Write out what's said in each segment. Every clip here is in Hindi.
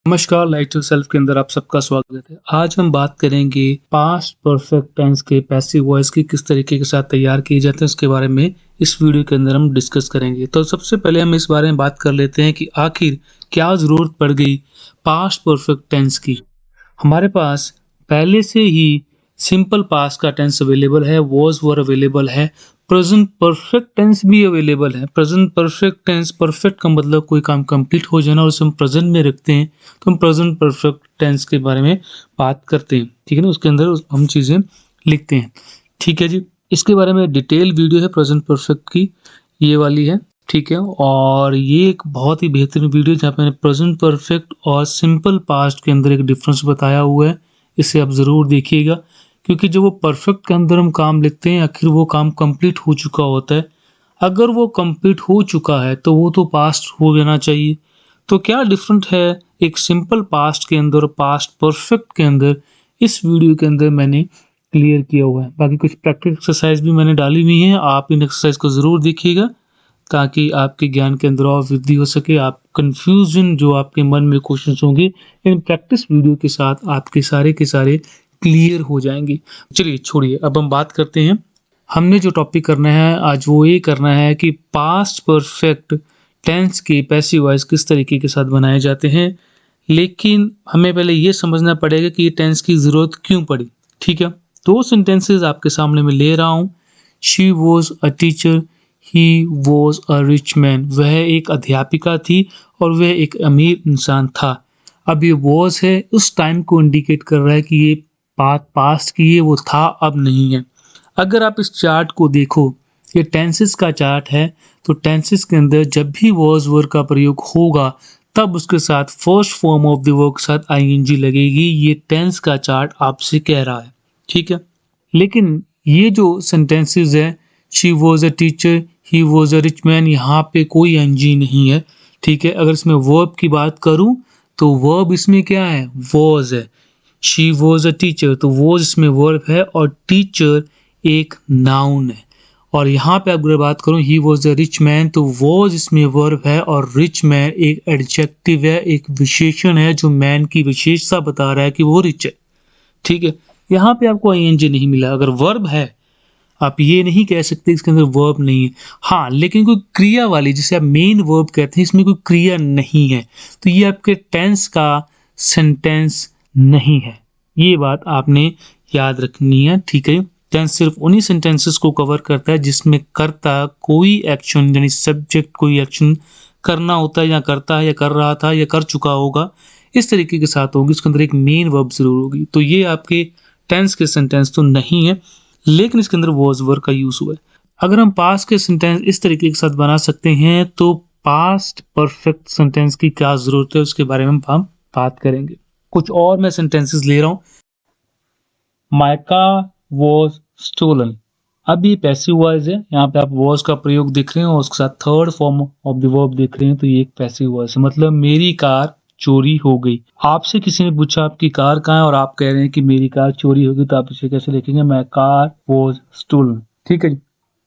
नमस्कार, लाइफ टू सेल्फ के अंदर आप सबका स्वागत है। आज हम बात करेंगे पास्ट परफेक्ट टेंस के पैसिव वॉइस की किस तरीके के साथ तैयार किए जाते हैं उसके बारे में इस वीडियो के अंदर हम डिस्कस करेंगे। तो सबसे पहले हम इस बारे में बात कर लेते हैं कि आखिर क्या ज़रूरत पड़ गई पास्ट परफेक्ट टेंस की। हमारे पास पहले से ही सिंपल पास्ट का टेंस अवेलेबल है, वॉज वर अवेलेबल है, प्रेजेंट परफेक्ट टेंस भी अवेलेबल है। प्रेजेंट परफेक्ट टेंस, परफेक्ट का मतलब कोई काम कंप्लीट हो जाना और उसे हम प्रेजेंट में रखते हैं तो हम प्रेजेंट परफेक्ट टेंस के बारे में बात करते हैं, ठीक है ना। उसके अंदर हम चीज़ें लिखते हैं, ठीक है जी। इसके बारे में डिटेल वीडियो है प्रेजेंट परफेक्ट की, ये वाली है, ठीक है। और ये एक बहुत ही बेहतरीन वीडियो जहाँ पे मैंने प्रेजेंट परफेक्ट और सिंपल पास्ट के अंदर एक डिफरेंस बताया हुआ है, इसे आप ज़रूर देखिएगा। क्योंकि जब वो परफेक्ट के अंदर हम काम लिखते हैं आखिर वो काम कंप्लीट हो चुका होता है। अगर वो कंप्लीट हो चुका है तो वो तो पास्ट हो जाना चाहिए। तो क्या डिफरेंट है एक सिंपल पास्ट के अंदर और पास्ट परफेक्ट के अंदर, इस वीडियो के अंदर मैंने क्लियर किया हुआ है। बाकी कुछ प्रैक्टिस एक्सरसाइज भी मैंने डाली हुई हैं, आप इन एक्सरसाइज को ज़रूर देखिएगा ताकि आपके ज्ञान के अंदर और वृद्धि हो सके। आप कन्फ्यूजन जो आपके मन में क्वेश्चंस होंगे इन प्रैक्टिस वीडियो के साथ आपके सारे के सारे क्लियर हो जाएंगे। चलिए छोड़िए, अब हम बात करते हैं। हमने जो टॉपिक करना है आज वो ये करना है कि पास्ट परफेक्ट टेंस के पैसिव वॉइस किस तरीके के साथ बनाए जाते हैं। लेकिन हमें पहले ये समझना पड़ेगा कि ये टेंस की ज़रूरत क्यों पड़ी, ठीक है। दो सेंटेंसेस आपके सामने मैं ले रहा हूँ। She was a teacher, he was a rich man. वह एक अध्यापिका थी और वह एक अमीर इंसान था। अब ये वॉज है, उस टाइम को इंडिकेट कर रहा है कि ये बात पास्ट की है, वो था अब नहीं है। अगर आप इस चार्ट को देखो, ये टेंसेस का चार्ट है, तो टेंसेस के अंदर जब भी वॉज वर्ब का प्रयोग होगा तब उसके साथ first form of the verb के साथ आईएनजी लगेगी। ये टेंस का चार्ट आपसे कह रहा है, ठीक है। लेकिन ये जो सेंटेंसेस है, she was a teacher, he was a rich man, यहाँ पे कोई एनजी नहीं है, ठीक है। अगर इसमें वर्ब की बात करूं तो वर्ब इसमें क्या है, वॉज है। शी वॉज अ टीचर तो वॉज इसमें वर्ब है और टीचर एक नाउन है। और यहाँ पे अगर बात करूँ he was a rich man तो वॉज इसमें वर्ब है और रिच मैन एक एडजेक्टिव है, एक विशेषण है जो मैन की विशेषता बता रहा है कि वो रिच है, ठीक है। यहाँ पे आपको आईएनजी नहीं मिला। अगर वर्ब है आप ये नहीं कह सकते इसके अंदर वर्ब नहीं है। हाँ, लेकिन कोई क्रिया वाली जिसे आप मेन वर्ब कहते हैं इसमें कोई क्रिया नहीं है तो ये आपके टेंस का सेंटेंस नहीं है। ये बात आपने याद रखनी है, ठीक है। टेंस सिर्फ उन्हीं सेंटेंसेस को कवर करता है जिसमें कर्ता कोई एक्शन यानी सब्जेक्ट कोई एक्शन करना होता है या करता है या कर रहा था या कर चुका होगा, इस तरीके के साथ होगी। इसके अंदर एक मेन वर्ब जरूर होगी। तो ये आपके टेंस के सेंटेंस तो नहीं है, लेकिन इसके अंदर वॉज वर्ब का यूज हुआ है। अगर हम पास्ट के सेंटेंस इस तरीके के साथ बना सकते हैं तो पास्ट परफेक्ट सेंटेंस की क्या जरूरत है उसके बारे में हम बात करेंगे। कुछ और मैं सेंटेंसेस ले रहा हूँ। My car was stolen. अब ये पैसिव वॉइस है, यहाँ पे आप वॉज का प्रयोग देख रहे हैं और उसके साथ third form of the verb देख रहे हैं, तो ये एक पैसिव वॉइस है। मतलब मेरी कार चोरी हो गई। आपसे किसी ने पूछा आपकी कार कहाँ है और आप कह रहे हैं कि मेरी कार चोरी हो गई, तो आप इसे कैसे लिखेंगे, माय कार वॉज स्टोलन, ठीक है जी।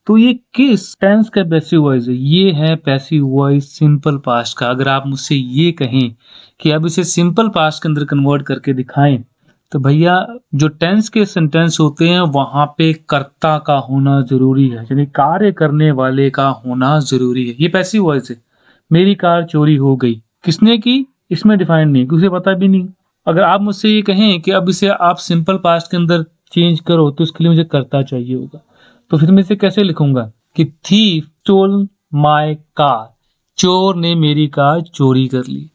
तो ये किस टेंस का पैसिव वॉइस है, ये है पैसिव वॉइस सिंपल पास्ट का। अगर आप मुझसे ये कहें कि आप इसे सिंपल पास्ट के अंदर कन्वर्ट करके दिखाएं तो भैया जो टेंस के सेंटेंस होते हैं वहां पे कर्ता का होना जरूरी है, यानी कार्य करने वाले का होना जरूरी है। ये पैसिव वॉइस है। मेरी कार चोरी हो गई, किसने की इसमें डिफाइन नहीं, किसे पता भी नहीं। अगर आप मुझसे ये कहें कि अब इसे आप सिंपल पास्ट के अंदर चेंज करो तो इसके लिए मुझे कर्ता चाहिए होगा, तो फिर मैं इसे कैसे लिखूंगा कि थीफ स्टोल माय कार, चोर ने मेरी कार चोरी कर ली।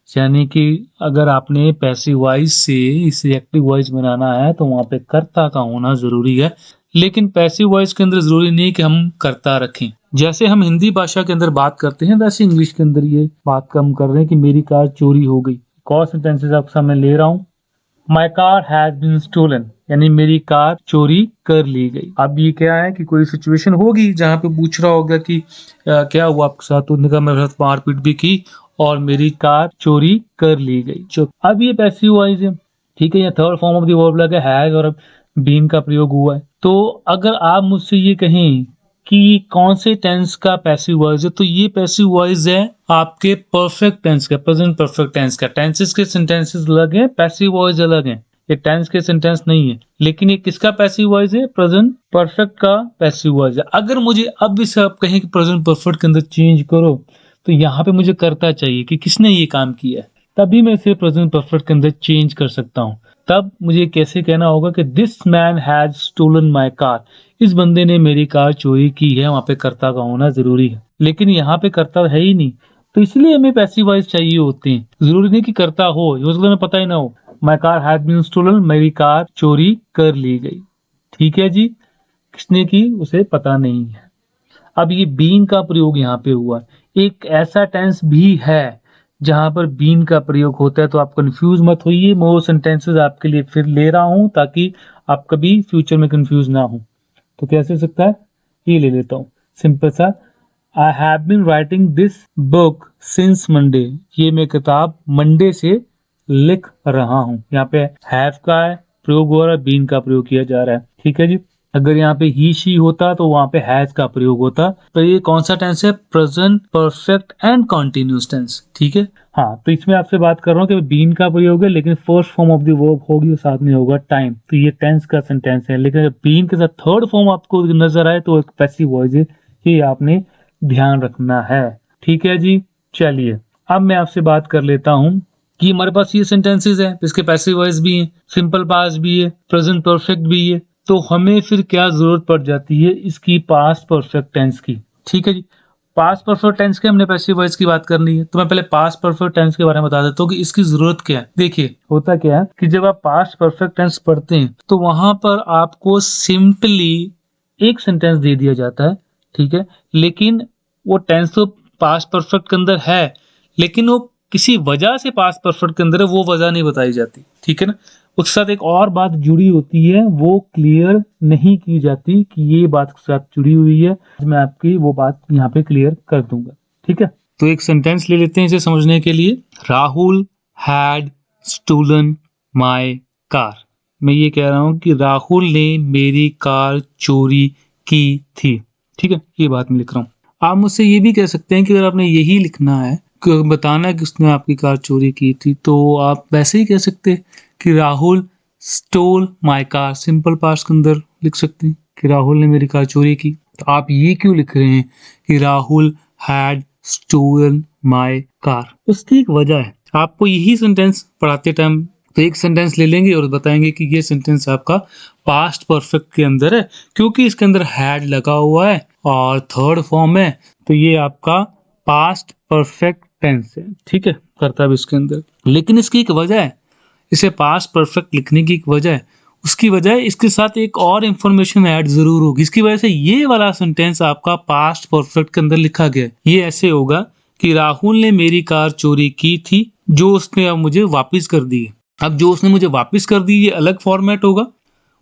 यानी कि अगर आपने पैसिव वॉइस से इसे एक्टिव वॉइस बनाना है तो वहां पे कर्ता का होना जरूरी है। लेकिन पैसिव वॉइस के अंदर जरूरी नहीं कि हम कर्ता रखें। जैसे हम हिंदी भाषा के अंदर बात करते हैं वैसे इंग्लिश के अंदर ये बात कम कर रहे हैं कि मेरी कार चोरी हो गई। कौन सेंटेंसेस आपके सामने ले रहा हूँ। My car has been stolen, यानी मेरी कार चोरी कर ली गई। अब ये क्या है कि कोई सिचुएशन होगी जहां पे पूछ रहा होगा कि क्या हुआ आपके साथ, तो उन्होंने कहा मेरे साथ मारपीट भी की और मेरी कार चोरी कर ली गई। अब ये पैसिव वॉइस है, ठीक है। या third form of the verb लगा हैज और बीन का प्रयोग हुआ है। तो अगर आप मुझसे ये कहें कि कौन से टेंस का पैसिव वॉइस है, तो ये पैसिव वॉइस है आपके परफेक्ट टेंस का, प्रेजेंट परफेक्ट टेंस का। टेंसेस के सेंटेंसेस अलग है, पैसिव वॉइस अलग है। ये टेंस के सेंटेंस नहीं है, लेकिन ये किसका पैसिव वॉइस है? प्रेजेंट परफेक्ट का पैसिव वॉइस है। अगर मुझे अब भी से आप कहें कि प्रेजेंट परफेक्ट के अंदर चेंज करो, तो यहाँ पे मुझे करता चाहिए कि किसने ये काम किया है, तभी मैं इसे प्रेजेंट परफेक्ट के अंदर चेंज कर सकता हूँ। तब मुझे कैसे कहना होगा कि this man has stolen my car, इस बंदे ने मेरी कार चोरी की है। वहां पे कर्ता का होना जरूरी है, लेकिन यहाँ पे कर्ता है ही नहीं, तो इसलिए हमें पैसिव वॉइस चाहिए होते हैं। जरूरी नहीं कि कर्ता हो, हो सकता है पता ही ना हो। My car has been stolen, मेरी कार चोरी कर ली गई। ठीक है जी, किसने की उसे पता नहीं है। अब ये बीन का प्रयोग यहाँ पे हुआ, एक ऐसा टेंस भी है जहां पर बीन का प्रयोग होता है, तो आप कंफ्यूज मत होइए। मैं वो सेंटेंसेस आपके लिए फिर ले रहा हूं ताकि आप कभी फ्यूचर में कंफ्यूज ना हो। तो कैसे हो सकता है, ये ले लेता हूँ सिंपल सा। I have been writing this book since Monday, ये मैं किताब मंडे से लिख रहा हूँ। यहाँ पे हैव का है प्रयोग हो रहा है, बीन का प्रयोग किया जा रहा है। ठीक है जी, अगर यहाँ पे ही शी होता तो वहां पे हैज का प्रयोग होता। तो ये कौन सा टेंस है? Present perfect and continuous tense. ठीक है, हाँ, तो इसमें आपसे बात कर रहा हूँ कि बीन का प्रयोग है, लेकिन first form of the verb होगी और साथ में होगा टाइम, तो ये टेंस का सेंटेंस है। लेकिन अगर बीन के साथ थर्ड फॉर्म आपको नजर आए तो एक पैसिव वॉइस है, ये आपने ध्यान रखना है। ठीक है जी, चलिए अब मैं आपसे बात कर लेता हूँ कि हमारे पास ये सेंटेंसेस है, इसके पैसिव वॉइस भी है, सिंपल पास्ट भी है, प्रेजेंट परफेक्ट भी है। तो हमें फिर क्या जरूरत पड़ जाती है इसकी? पास्ट परफेक्ट टेंस की। ठीक है जी, पास्ट परफेक्ट टेंस के हमने पैसिव वॉइस की बात करनी है, तो मैं पहले पास्ट परफेक्ट टेंस के बारे में बता देता हूँ कि इसकी जरूरत क्या है। देखिए होता क्या है कि जब आप पास्ट परफेक्ट टेंस पढ़ते हैं तो वहां पर आपको सिंपली एक सेंटेंस दे दिया जाता है। ठीक है, लेकिन वो टेंस तो पास्ट परफेक्ट के अंदर है, लेकिन वो किसी वजह से पास्ट परफेक्ट के अंदर है, वो वजह नहीं बताई जाती। ठीक है ना, उसके साथ एक और बात जुड़ी होती है, वो क्लियर नहीं की जाती कि ये बात के साथ जुड़ी हुई है। मैं आपकी वो बात यहाँ पे क्लियर कर दूंगा। ठीक है, तो एक सेंटेंस ले लेते हैं इसे समझने के लिए। Rahul had stolen my car. मैं ये कह रहा हूं कि राहुल ने मेरी कार चोरी की थी। ठीक है, ये बात मैं लिख रहा हूं। आप मुझसे ये भी कह सकते हैं कि अगर आपने यही लिखना है कि बताना कि उसने आपकी कार चोरी की थी, तो आप वैसे ही कह सकते हैं कि Rahul stole my car. Simple past के अंदर लिख सकते हैं कि राहुल ने मेरी कार चोरी की। तो आप ये क्यों लिख रहे हैं कि Rahul had stolen my car? उसकी एक वजह है। आपको यही सेंटेंस पढ़ाते टाइम तो एक सेंटेंस ले लेंगे और बताएंगे कि ये सेंटेंस आपका पास्ट परफेक्ट के अंदर है, क्योंकि इसके अंदर हैड लगा हुआ है और थर्ड फॉर्म है, तो ये आपका पास्ट परफेक्ट टेंस है। ठीक है, करता भी इसके अंदर, लेकिन इसकी एक वजह है, इसे पास्ट परफेक्ट लिखने की एक वजह है। उसकी वजह है इसके साथ एक और इंफॉर्मेशन ऐड जरूर होगी, इसकी वजह से ये वाला सेंटेंस आपका पास्ट परफेक्ट के अंदर लिखा गया है। ये ऐसे होगा कि राहुल ने मेरी कार चोरी की थी, जो उसने अब मुझे वापस कर दी है। अब जो उसने मुझे वापस कर दी ये अलग फॉर्मेट होगा।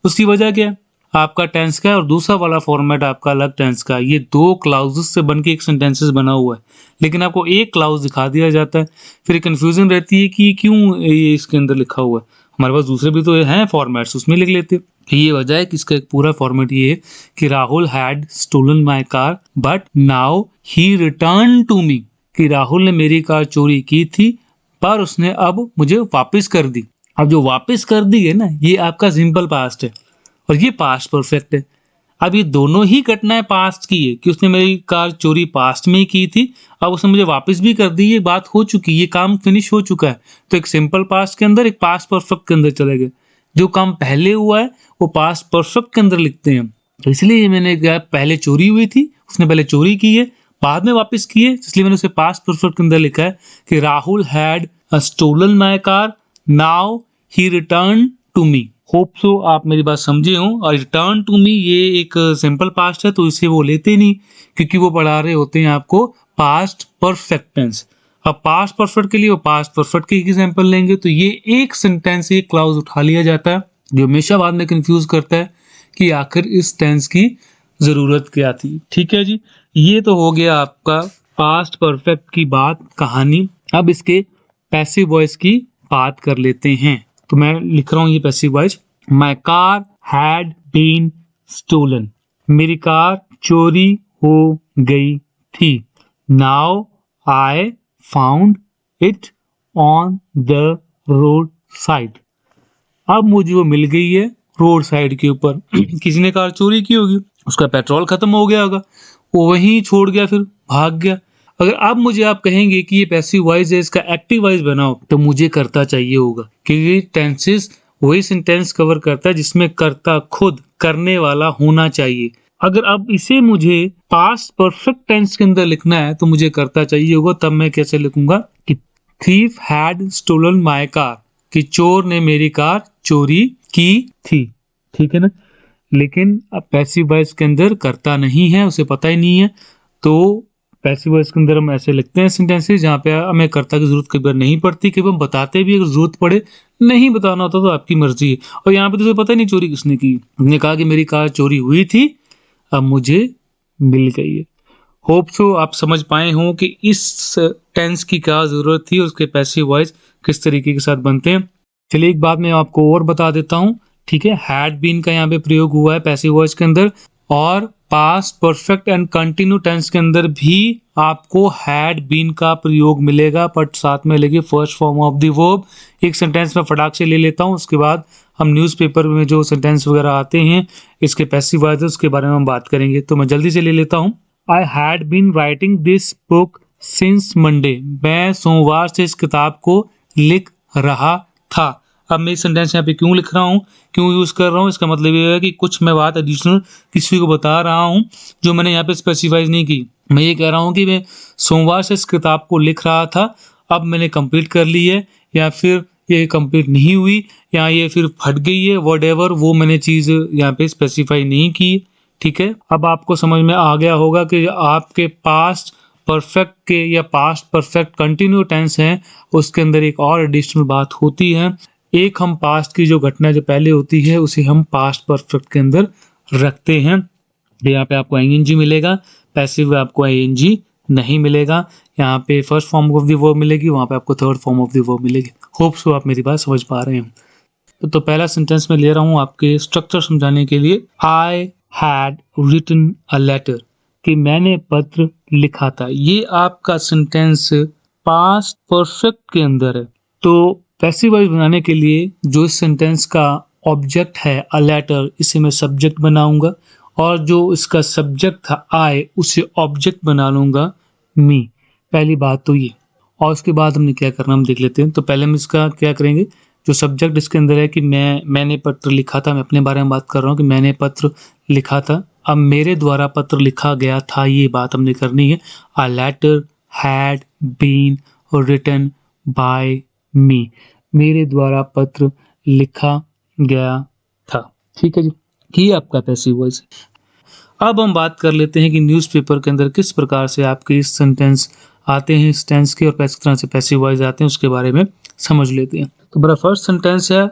उसकी वजह क्या है? आपका टेंस का है और दूसरा वाला फॉर्मेट आपका अलग टेंस का। ये दो क्लाउजेस से बनके एक सेंटेंसेस बना हुआ है, लेकिन आपको एक क्लाउज दिखा दिया जाता है। फिर कंफ्यूजन रहती है कि क्यों ये इसके अंदर लिखा हुआ है। हमारे पास दूसरे भी तो हैं फॉर्मेट्स, उसमें लिख लेते हैं। ये वजह है कि इसका एक पूरा फॉर्मेट ये है कि Rahul had stolen my car but now he return to me, कि राहुल ने मेरी कार चोरी की थी पर उसने अब मुझे वापस कर दी। अब जो वापस कर दी है ना, ये आपका सिंपल पास्ट है और ये पास्ट परफेक्ट है। अब ये दोनों ही घटनाएं पास्ट की है कि उसने मेरी कार चोरी पास्ट में ही की थी, अब उसने मुझे वापस भी कर दी। ये बात हो चुकी, ये काम फिनिश हो चुका है। तो एक सिंपल पास्ट के अंदर, एक पास्ट परफेक्ट के अंदर चले गए। जो काम पहले हुआ है वो पास्ट परफेक्ट के अंदर लिखते हैं। तो इसलिए मैंने कहा पहले चोरी हुई थी, उसने पहले चोरी की है, बाद में वापस की है, इसलिए मैंने उसे पास्ट परफेक्ट के अंदर लिखा है कि Rahul had stolen my car, now he return to me. Hope so आप मेरी बात समझे हो। और रिटर्न टू मी ये एक सिंपल पास्ट है, तो इसे वो लेते नहीं, क्योंकि वो पढ़ा रहे होते हैं आपको पास्ट परफेक्ट टेंस। अब पास्ट परफेक्ट के लिए वो पास्ट परफेक्ट के एग्जांपल लेंगे, तो ये एक सेंटेंस एक क्लाउज उठा लिया जाता है, जो हमेशा बाद में कंफ्यूज करता है कि आखिर इस टेंस की जरूरत क्या थी। ठीक है जी, ये तो हो गया आपका पास्ट परफेक्ट की बात, कहानी। अब इसके पैसिव वॉइस की बात कर लेते हैं। तो मैं लिख रहा हूं ये passive voice. My car had been stolen, मेरी कार चोरी हो गई थी। Now I found it on the road side. अब मुझे वो मिल गई है रोड साइड के ऊपर। किसी ने कार चोरी की होगी, उसका पेट्रोल खत्म हो गया होगा, वो वहीं छोड़ गया, फिर भाग गया। अगर अब मुझे आप कहेंगे कि ये पैसिव वॉइस है, इसका एक्टिव वॉइस बनाओ, तो मुझे कर्ता चाहिए होगा, क्योंकि टेंसेस वही सेंटेंस कवर करता है जिसमें कर्ता खुद करने वाला होना चाहिए। अगर अब इसे मुझे पास्ट परफेक्ट टेंस के अंदर लिखना है तो मुझे कर्ता चाहिए होगा। तब मैं कैसे लिखूंगा कि thief had stolen my car, कि चोर ने मेरी कार चोरी की थी। ठीक है ना। लेकिन अब पैसिव वॉइस के अंदर कर्ता नहीं है, उसे पता ही नहीं है, तो पैसिव वॉइस के अंदर हम ऐसे लिखते हैं सेंटेंसेस जहाँ पे हमें कर्ता की जरूरत कई बार नहीं पड़ती, कई बार हम बताते भी, अगर जरूरत पड़े, नहीं बताना होता तो आपकी मर्जी है। और यहाँ पे तो उसे पता ही नहीं चोरी किसने की, उसने कहा कि मेरी कार चोरी हुई थी, अब मुझे मिल गई है। होप सो आप समझ पाए हों कि इस टेंस की क्या जरूरत थी, उसके पैसिव वॉइस किस तरीके के साथ बनते हैं। चलिए एक बात मैं आपको और बता देता हूँ। ठीक है, हैड बीन का यहाँ पे प्रयोग हुआ है पैसिव वॉइस के अंदर, और past perfect and continue tense के अंदर भी आपको हैड बीन का प्रयोग मिलेगा, बट साथ में लेगी first form of the verb. एक सेंटेंस में फटाक से ले लेता हूँ, उसके बाद हम न्यूज़पेपर में जो सेंटेंस वगैरह आते हैं इसके पैसिव वॉइस उसके बारे में हम बात करेंगे। तो मैं जल्दी से ले लेता हूँ। I had been writing this book since Monday, मैं सोमवार से इस किताब को लिख रहा था। अब मैं सेंटेंस यहाँ पे क्यों लिख रहा हूँ, क्यों यूज कर रहा हूँ, इसका मतलब ये है कि कुछ मैं बात एडिशनल किसी को बता रहा हूँ जो मैंने यहाँ पे स्पेसिफाइज नहीं की। मैं ये कह रहा हूँ कि मैं सोमवार से इस किताब को लिख रहा था, अब मैंने कंप्लीट कर ली है, या फिर ये कंप्लीट नहीं हुई, या ये फिर फट गई है, व्हाटएवर, वो मैंने चीज यहाँ पे स्पेसिफाई नहीं की। ठीक है, अब आपको समझ में आ गया होगा कि आपके पास्ट परफेक्ट के या पास्ट परफेक्ट कंटिन्यू टेंस है, उसके अंदर एक और एडिशनल बात होती है। एक हम पास्ट की जो घटना जो पहले होती है उसे हम पास्ट परफेक्ट के अंदर रखते हैं। यहाँ पे आपको आईएनजी मिलेगा, पैसिव आपको आईएनजी नहीं मिलेगा। यहाँ पे first form of the verb मिलेगी, वहां पे आपको third form of the verb मिलेगी। होप सो आप मेरी बात समझ पा रहे हैं। तो पहला सेंटेंस में ले रहा हूँ आपके स्ट्रक्चर समझाने के लिए। I had written a letter, कि मैंने पत्र लिखा था। ये आपका सेंटेंस पास्ट परफेक्ट के अंदर है। तो पैसिव वॉइस बनाने के लिए जो इस सेंटेंस का ऑब्जेक्ट है अ लेटर, इसे मैं सब्जेक्ट बनाऊंगा, और जो इसका सब्जेक्ट था आई, उसे ऑब्जेक्ट बना लूंगा मी। पहली बात तो ये। और उसके बाद हमने क्या करना हम देख लेते हैं। तो पहले हम इसका क्या करेंगे, जो सब्जेक्ट इसके अंदर है कि मैंने पत्र लिखा था, मैं अपने बारे में बात कर रहा हूँ कि मैंने पत्र लिखा था। अब मेरे द्वारा पत्र लिखा गया था, ये बात हमने करनी है। A letter had been written by me, मेरे द्वारा पत्र लिखा गया था। ठीक है जी, ये आपका पैसिव वॉइस है। अब हम बात कर लेते हैं कि न्यूज़पेपर के अंदर किस प्रकार से आपके इस सेंटेंस आते हैं, इस टेंस के, और किस तरह से पैसिव वॉइस आते हैं उसके बारे में समझ लेते हैं। तो मेरा फर्स्ट सेंटेंस है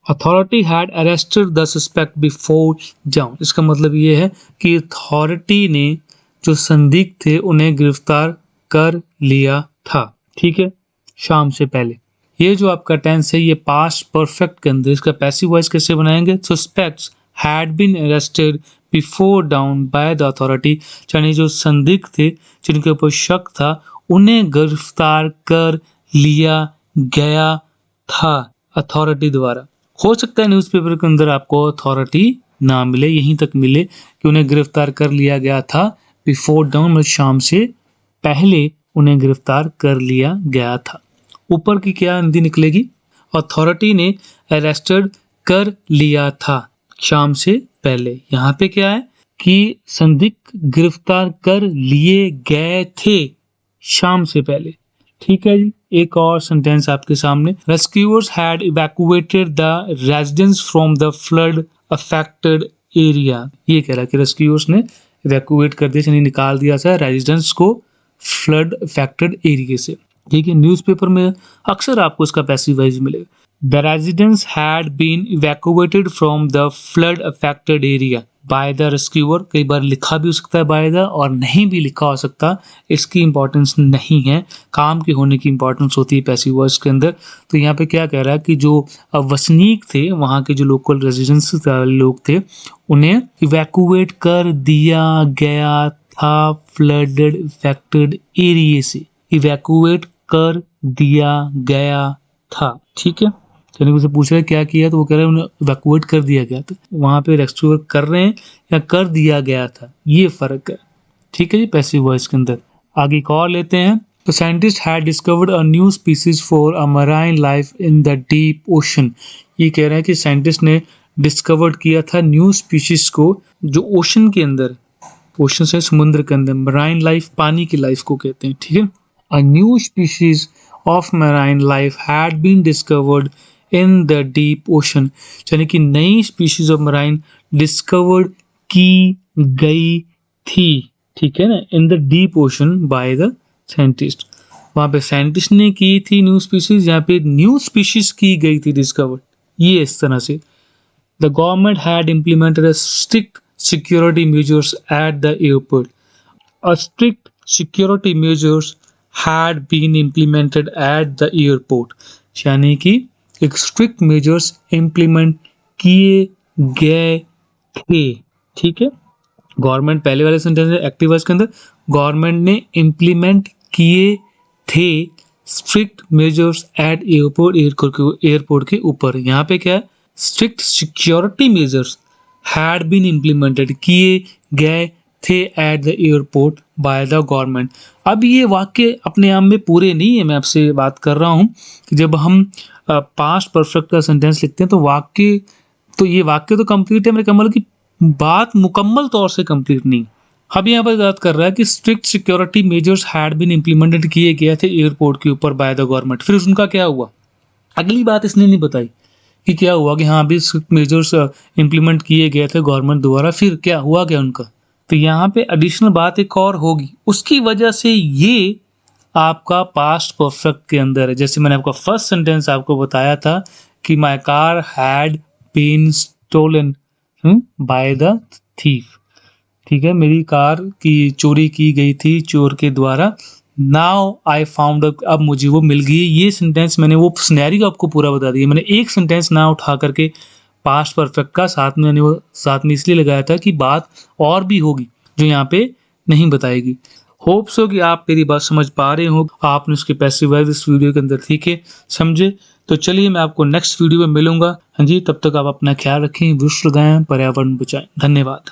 authority had arrested the suspect before जाउन। इसका मतलब ये है कि अथॉरिटी ने जो संदिग्ध थे उन्हें गिरफ्तार कर लिया था। ठीक है, शाम से पहले। ये जो आपका टेंस है ये पास्ट परफेक्ट के अंदर, इसका पैसिव वॉइस कैसे बनाएंगे। Suspects had been arrested before dawn by the authority, यानी जो संदिग्ध थे जिनके ऊपर शक था उन्हें गिरफ्तार कर लिया गया था अथॉरिटी द्वारा। हो सकता है न्यूज़पेपर के अंदर आपको अथॉरिटी ना मिले, यहीं तक मिले कि उन्हें गिरफ्तार कर लिया गया था बिफोर डाउन, मतलब शाम से पहले उन्हें गिरफ्तार कर लिया गया था। ऊपर की क्या हिंदी निकलेगी, अथॉरिटी ने अरेस्टेड कर लिया था शाम से पहले। यहाँ पे क्या है कि संदिग्ध गिरफ्तार कर लिए गए थे शाम से पहले। ठीक है जी, एक और सेंटेंस आपके सामने। Rescuers had evacuated the residents from the flood affected area. ये कह रहा है कि रेस्क्यूअर्स ने इवैक्यूएट कर दिया, यानी निकाल दिया था रेजिडेंट्स को फ्लड अफेक्टेड एरिया से। ठीक है, न्यूज़पेपर में अक्सर आपको इसका पैसिव वॉइस मिलेगा। The residents had been evacuated from the flood affected area by the rescuer. कई बार लिखा भी हो सकता है बाय द, और नहीं भी लिखा हो सकता, इसकी इंपॉर्टेंस नहीं है, काम के होने की इंपॉर्टेंस होती है पैसिव वॉइस के अंदर। तो यहाँ पे क्या कह रहा है कि जो वसनीक थे, वहाँ के जो लोकल रेजिडेंट्स लोग थे, उन्हें इवैक्यूएट कर दिया गया था फ्लडेड अफेक्टेड एरिया से। इवैक्यूएट कर दिया गया था, ठीक है। चलिए उनसे पूछ रहे क्या किया, तो वो कह रहे हैं उन्हें इवैक्यूएट कर दिया गया था। वहां पे रेस्क्यू कर रहे हैं या कर दिया गया था, ये फर्क है, ठीक है जी, पैसिव वॉइस के अंदर। आगे एक और लेते हैं। तो scientist had discovered a new species for a marine life in the deep ocean. ये कह रहे हैं कि साइंटिस्ट ने डिस्कवर्ड किया था न्यू स्पीशीज को जो ओशन के अंदर, ओशन से समुद्र के अंदर, मराइन लाइफ पानी की लाइफ को कहते हैं, ठीक है। A new species of marine life had been discovered in the deep ocean, यानी कि नई species of marine discovered की गई थी, ठीक है ना, in the deep ocean by the scientist। वहाँ पे साइंटिस्ट ने की थी न्यू स्पीशीज, यहाँ पे न्यू स्पीशीज की गई थी डिस्कवर्ड, ये इस तरह से। The government had implemented a strict security measures at the airport. A strict security measures had been implemented at the airport, यानी कि एक स्ट्रिक्ट मेजर्स इम्प्लीमेंट किए गए थे, ठीक है। गवर्नमेंट, पहले वाले सेंटेंस में एक्टिव वॉइस के अंदर गवर्नमेंट ने इम्प्लीमेंट किए थे strict measures at airport, airport के ऊपर। यहाँ पे क्या है, strict security measures had been implemented, किए गए थे at the airport by the government. अब ये वाक्य अपने आप में पूरे नहीं है, मैं आपसे बात कर रहा हूँ कि जब हम पास्ट परफेक्ट का सेंटेंस लिखते हैं तो वाक्य, तो ये वाक्य तो कंप्लीट है, मेरे कमल की बात मुकम्मल तौर से कंप्लीट नहीं। अब यहाँ पर बात कर रहा है कि strict security measures had been implemented, किए गए थे एयरपोर्ट के ऊपर बाय द गवर्नमेंट। फिर उनका क्या हुआ, अगली बात इसने नहीं बताई कि क्या हुआ, कि हाँ अभी स्ट्रिक्ट मेजर्स इम्प्लीमेंट किए गए थे गवर्नमेंट द्वारा, फिर क्या हुआ क्या उनका। तो यहाँ पे एडिशनल बात एक और होगी, उसकी वजह से ये आपका पास्ट परफेक्ट के अंदर है। जैसे मैंने आपका फर्स्ट सेंटेंस आपको बताया था कि my car had been stolen by the thief, ठीक है, मेरी कार की चोरी की गई थी चोर के द्वारा। नाउ आई फाउंड, अब मुझे वो मिल गई। ये सेंटेंस मैंने वो सिनेरियो आपको पूरा बता दिया। मैंने एक सेंटेंस ना उठा करके पास्ट परफेक्ट का साथ में, मैंने वो साथ में इसलिए लगाया था कि बात और भी होगी जो यहाँ पे नहीं बताएगी। होप सो कि आप मेरी बात समझ पा रहे हो, आपने उसके पैसिव वॉइस इस वीडियो के अंदर, ठीक है, समझे। तो चलिए मैं आपको नेक्स्ट वीडियो में मिलूंगा। हाँ जी, तब तक आप अपना ख्याल रखें, विश्व पर्यावरण बचाएं। धन्यवाद।